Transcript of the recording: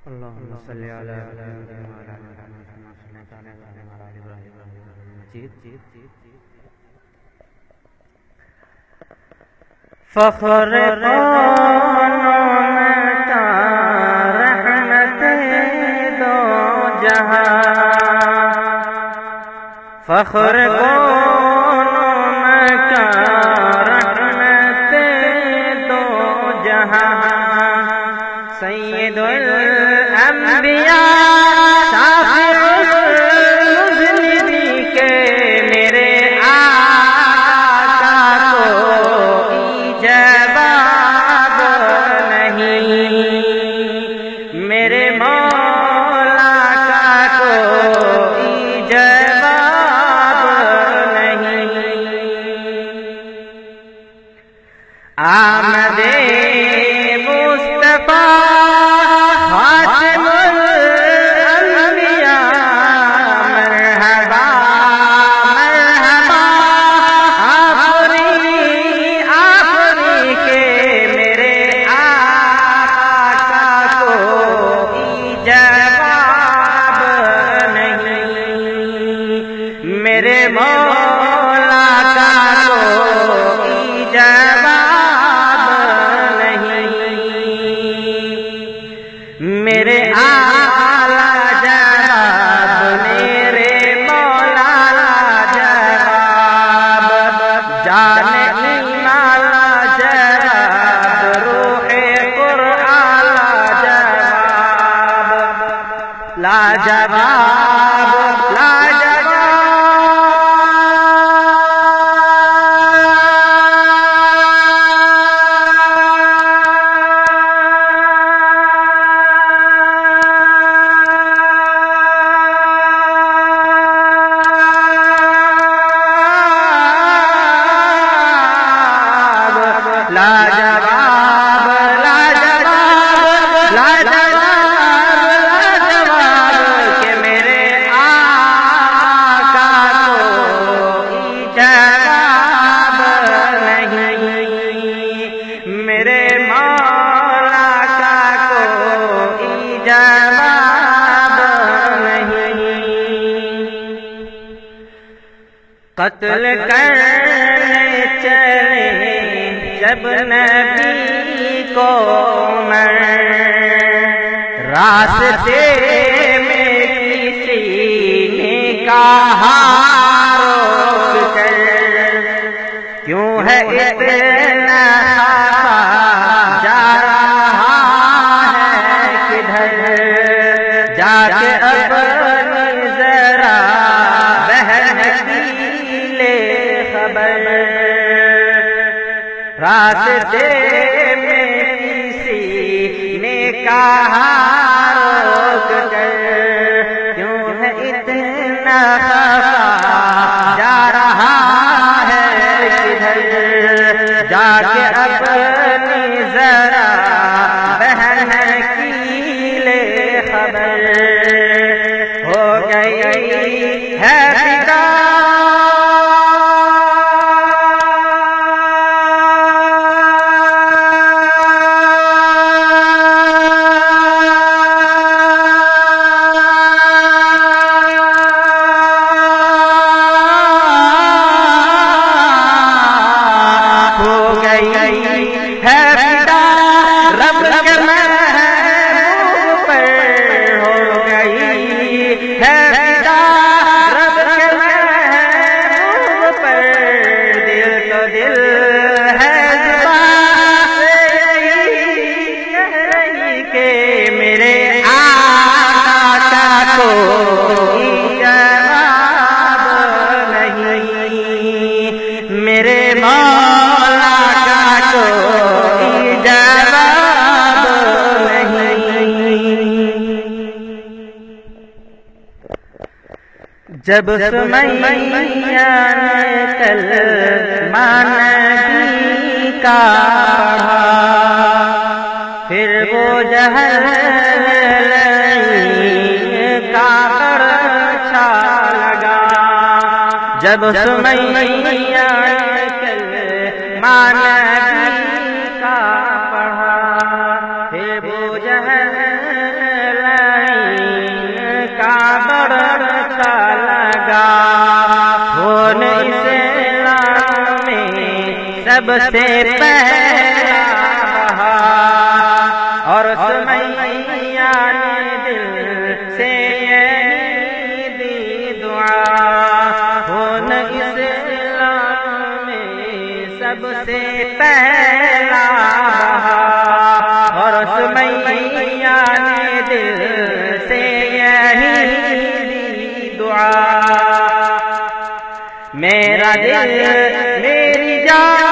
اللهم صل على محمد وعلى آل محمد كما صليت على إبراهيم وعلى آل إبراهيم إنك حميد مجيد. فخر کونوں میں کا رحمت دو جہاں، فخر کونوں میں کا رحمت دو جہاں، سید الانبیاء شافع المذنبین کے میرے آقا کو جواب نہیں، میرے مولا کا کوئی جواب نہیں. آمد مصطفیٰ خاتم الانبیاء، مرحبا مرحبا آفری آفری کے میرے آقا کوئی جواب نہیں، میرے مولا کا کوئی جواب نہیں، میرے اعلیٰ جواب میرے مولا جواب، جان ایمان جواب، روح قرآن جواب، لاجواب لاجواب. لاجواب لاجواب لاجواب لاجواب کہ میرے آقا کوئی جواب نہیں، میرے مولا کا کوئی جواب نہیں. قتل کرنے چلے جب نبی کو میں، راستے میں کسی نے کہا روک کر، کیوں ہے اتنا خفا، جا رہا ہے کدھر، جا کے اپنی ذرا بہن کی لے خبر، راستے میں کسی نے کہا روک کر، کیوں ہے اتنا خفا، جا رہا ہے کدھر، جا کے اپنی ذرا بہن کی لے خبر، ہو گئی ہے فدا رب کے محبوب پر، ہو گئی ہے فدا رب کے محبوب پر، دل تو دل ہے زبان کہہ رہی کہ میرے آقا کا کوئی جواب نہیں، میرے مولا کا کوئی جواب نہیں. جب سمیہ نے کلمہ نبی کا پڑھا، پھر وہ جہل کا پرچا لگا، جب سمیہ نے کلمہ نبی کا پڑھا، پھر وہ جہل بڑھتا لگا، خون اسلام میں سب سے پہلا بہا، اور سمیہ نے دل سے یہی دی دعا، خون اسلام میں سب سے پہلا بہا، اور سمیہ نے دل سے یہی دی دعا، میرا دل میری جان